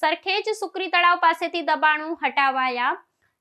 સરખેજ સુકરી તળાવ પાસેથી દબાણો હટાવાયા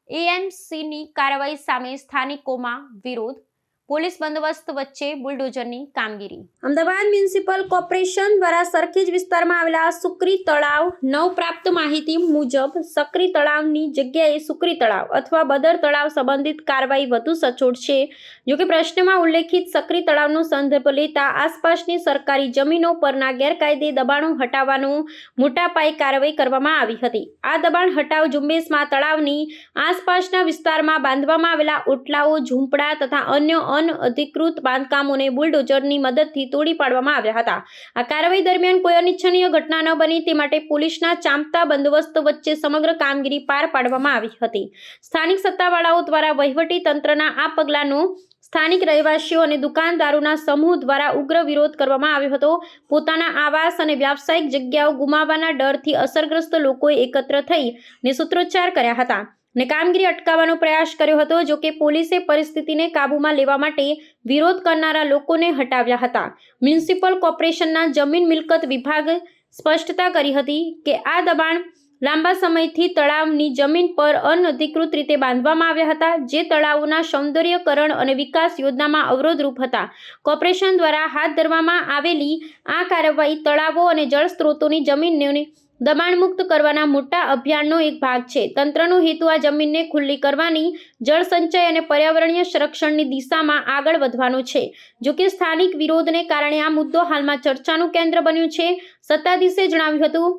એએમસીની કાર્યવાહી સામે સ્થાનિકોમાં વિરોધ પોલીસ બંદોબસ્ત વચ્ચે બુલડોઝરની કામગીરી અમદાવાદ મ્યુનિસિપલ કોર્પોરેશન દ્વારા સરખેજ વિસ્તારમાં આવેલા સુકરી તળાવ નવ પ્રાપ્ત માહિતી મુજબ સક્રી તળાવની જગ્યાએ સુકરી તળાવ અથવા બદર તળાવ સંબંધિત કાર્યવાહી વધુ સચોટ છે। જો કે પ્રશ્નમાં ઉલ્લેખિત સક્રી તળાવનો સંદર્ભ લેતા આસપાસની સરકારી જમીનો પરના ગેરકાયદે દબાણો હટાવવાનું મોટા પાયે કાર્યવાહી કરવામાં આવી હતી। આ દબાણ હટાવ ઝુંબેશમાં તળાવની આસપાસના વિસ્તારમાં બાંધવામાં આવેલા ઓટલાઓ ઝૂંપડા તથા અન્ય અનઅધિકૃત બાંધકામોને બુલડોઝરની મદદથી તોડી પાડવામાં આવ્યા હતા। આ કાર્યવાહી દરમિયાન કોઈ અનિચ્છનીય ઘટના ન બને તે માટે પોલીસના ચાંપતા બંદોબસ્ત વચ્ચે સમગ્ર કામગીરી પાર પાડવામાં આવી હતી। સ્થાનિક સત્તાવાળાઓ દ્વારા વહીવટી તંત્રના આ પગલાંનો સ્થાનિક રહેવાસીઓ અને દુકાનદારોના સમૂહ દ્વારા ઉગ્ર વિરોધ કરવામાં આવ્યો હતો। પોતાના આવાસ અને વ્યાવસાયિક જગ્યાઓ ગુમાવવાના ડરથી અસરગ્રસ્ત લોકોએ એકત્ર થઈને સૂત્રોચ્ચાર કર્યા હતા અને કામગીરી અટકાવવાનો પ્રયાસ કર્યો હતો। જો કે પોલીસે પરિસ્થિતિને કાબૂમાં લેવા માટે વિરોધ કરનારા લોકોને હટાવ્યા હતા। મ્યુનિસિપલ કોર્પોરેશનના જમીન મિલકત વિભાગે સ્પષ્ટતા કરી હતી કે આ દબાણ લાંબા સમયથી તળાવની જમીન પર અનઅધિકૃત રીતે બાંધવામાં આવ્યા હતા, જે તળાવોના સૌંદર્યકરણ અને વિકાસ યોજનામાં અવરોધરૂપ હતા। કોર્પોરેશન દ્વારા હાથ ધરવામાં આવેલી આ કાર્યવાહી તળાવો અને જળ સ્ત્રોતોની જમીનને દબાણ મુક્ત કરવાના મોટા અભિયાનનો એક ભાગ છે। તંત્રનો હેતુ આ જમીનને ખુલ્લી કરવાની, જળ સંચય અને પર્યાવરણીય સંરક્ષણની દિશામાં આગળ વધવાનો છે। જો કે સ્થાનિક વિરોધને કારણે આ મુદ્દો હાલમાં ચર્ચાનું કેન્દ્ર બન્યું છે। સત્તાધીશે જણાવ્યું હતું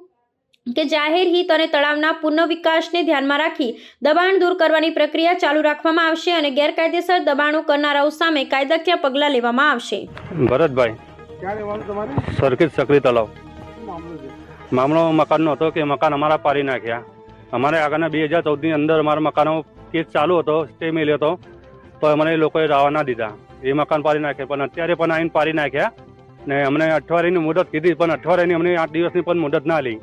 કે જાહેર હિત અને તળાવના પુનઃવિકાસને ધ્યાનમાં રાખી દબાણ દૂર કરવાની પ્રક્રિયા ચાલુ રાખવામાં આવશે અને ગેરકાયદેસર દબાણો કરનારાઓ સામે કાયદાકીય પગલાં લેવામાં આવશે। ભરતભાઈ, ક્યાં રહેવાનું તમારે? સરખેજ સક્રી તળાવ। મામલો છે? મામલો મકાનનો હતો કે મકાન અમારા પાડી નાખ્યા। અમારે આગળના 2014ની અંદર અમારા મકાનો કેસ ચાલુ હતો, સ્ટે મેલ્યો હતો, તો અમને એ લોકોએ રાવા ના દીધા, એ મકાન પાડી નાખ્યા। પણ અત્યારે પણ આવીને પાડી નાખ્યા ને અમને અઠવાડિયાની મુદત કીધી, પણ અઠવાડિયાની અમને 8 દિવસની પણ મુદત ના લી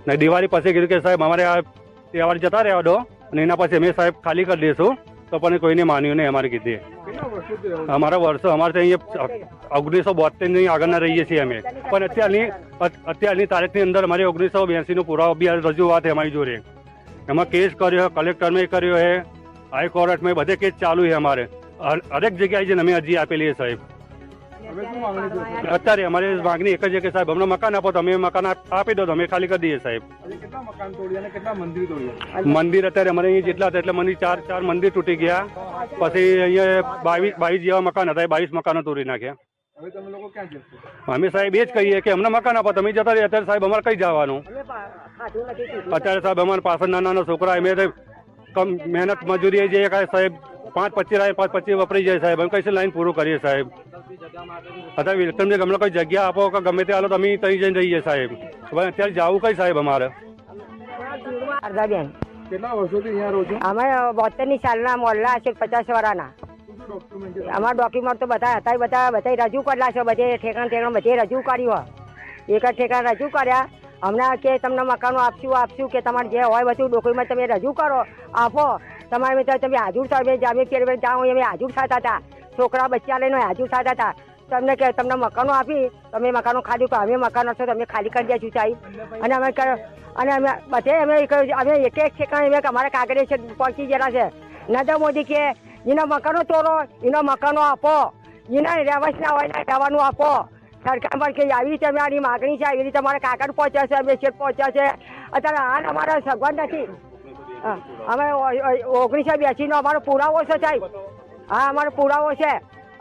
ને દિવાળી પછી કીધું કે સાહેબ અમારે આ તહેવાર જતા રહેવા દો અને એના પછી અમે સાહેબ ખાલી કરી દઈશું, તો પણ કોઈને માન્યું નહીં અમારી કીધી। અમારા વર્ષો અમારે અહીંયા 1972ની આગળના રહીએ છીએ અમે, પણ અત્યારની તારીખની અંદર અમારે 1982નો પુરાવો બી રજૂઆત અમારી જોડે, એમાં કેસ કર્યો, કલેક્ટરમાં કર્યો છે, હાઈકોર્ટમાં બધે કેસ ચાલુ છે અમારે, હરેક જગ્યાએ જઈને અમે અરજી આપેલી છે સાહેબ। અત્યારે અમારી માંગણી એક જ છે કે સાહેબ અમને મકાન આપો, તો અમે મકાન આપી દો તો અમે ખાલી કરી દઈએ સાહેબ। કેટલા મકાન તોડ્યા અને કેટલા મંદિર તોડ્યા? મંદિર અત્યારે અમારે અહીંયા જેટલા હતા એટલે મંદિર ચાર મંદિર તૂટી ગયા, પછી અહીંયા 22 જેવા મકાન હતા, 22 મકાનો તોડી નાખ્યા। હવે તમે લોકો ક્યાં જશો? અમે સાહેબ એ જ કહીએ કે અમને મકાન આપો, તમે જતા રહીએ। અત્યારે સાહેબ અમારે કઈ જવાનું? અત્યારે સાહેબ અમારા પાછળ નાના છોકરા અમે મહેનત મજૂરી જઈએ સાહેબ, 5-25 વપરાઈ જાય સાહેબ, અમે કઈ લાઈન પૂરું કરીએ સાહેબ। અત્યારે વિલકમને ગમે કોઈ જગ્યા આપો કે ગમે તે હાલો તો અમે ત્યાં જઈને રહીએ સાહેબ। હવે અત્યારે જવું કઈ સાહેબ અમારે? કેટલા વર્ષોથી અહીંયા રહો છો? અમે 72ની સાલના મોહલ્લા છે, 50 વર્ષના। અમારા ડોક્યુમેન્ટ તો બધા હતા, બધા રજૂ કરેલા છે, બધે ઠેકાણ બધે રજૂ કર્યું, એક જ ઠેકાણ રજૂ કર્યા। હમણાં કે તમને મકાનો આપશું કે તમારે જે હોય બધું ડોક્યુમેન્ટ તમે રજૂ કરો, આપો, તમારે તમે હાજર થાવ, અમે ફેરવે જાઓ અમે હાજર થતા હતા, છોકરા બચ્ચા લઈને હાજર થતા હતા। તમને કે તમને મકાનો આપી, તમે મકાનો ખાલી કરો, અમે મકાનો છો તમે ખાલી કરી દઈશું સાહેબ। અને અમે બધે અમે એક ઠેકાણે અમારા કાગળે છે પહોંચી ગયેલા છે। નરેન્દ્ર મોદી કે એના મકાનો તોડો, એના મકાનો આપો, એના રહેવાસ ના હોય ને રહેવાનું આપો। સરકાર પર કે આવી રીતે અમારી માગણી છે, એવી રીતે અમારા કાગળ પહોંચ્યા છે, અમે શેઠ પહોંચ્યા છે। અત્યારે હાલ અમારા સગવડ નથી, અમે 1982નો અમારો પુરાવો છે સાહેબ। હા, અમારો પુરાવો છે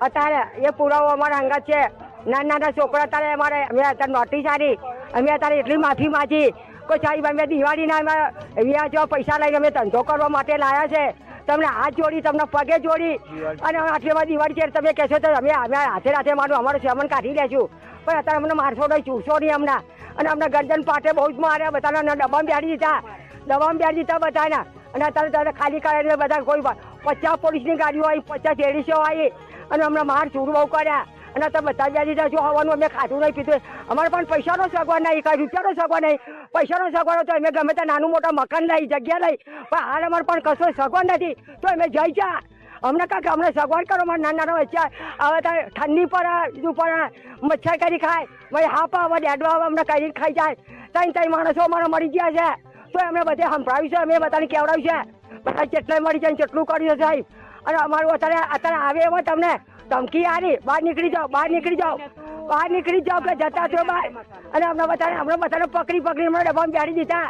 અત્યારે, એ પુરાવો અમારા અંગત છે। નાના છોકરા અત્યારે અમે અત્યારે નોટિસ આવી, અમે અત્યારે એટલી માફી માંગી કે સાહેબ અમે દિવાળીના અમે વ્યાજ પૈસા લઈને અમે ધંધો કરવા માટે લાયા છે, તમને હાથ જોડી, તમને પગે જોડી, અને આટલી વાર દિવાળી છે તમે કહેશો તો અમે હાથે મારું અમારું સામાન કાઢી લેશું, પણ અત્યારે અમને મારશો નહીં, ચૂસશો નહીં હમણાં। અને અમને ગરદન પાટે બહુ જ માર્યા, બધાના ડબ્બામાં બેસી દીધા બધાના। અને અત્યારે ખાલી કરીને બધા કોઈ 50 પોલીસની ગાડીઓ આવી, 50 લેડીસો આવી, અને અમને માર ચૂર બહુ કર્યા। અને તમે બધા બેસી દીધા છો, હવાનું અમે ખાધું નહીં પીધું, અમારે પણ પૈસાનો સગવડ નહીં, કઈ રૂપિયાનો સગવડ નહીં। પૈસાનો સગવડ તો અમે ગમે તે નાનું મોટા મકાન લઈ, જગ્યા લઈ, પણ હાલ અમારે પણ કશો સગવડ નથી, તો અમે જઈ જા અમને કાંઈક અમને સગવડ કરો. મારા નાના નાના બચ્ચા હવે ત્યારે ઠંડી પડે, બીજું પડે, મચ્છર કરી ખાય, ભાઈ હાપ આવે, ડેડવા આવે, અમને કરી ખાઈ જાય. ત્રણ માણસો અમારે મરી ગયા છે, તો એમને બધે સંભળાવ્યું છે, અમે બધાને કેવડાવ્યું છે, બધા જેટલાય મરી જાય જેટલું કર્યું છે સાહેબ. અને અમારું અત્યારે આવે એમાં તમને ધમકી આરી, બહાર નીકળી જાઓ, બહાર નીકળી જાઓ, બહાર નીકળી જાઓ કે જતા છો બહાર. અને અમને બધાને પકડી અમને ડબ્બામાં બેડી દીધા.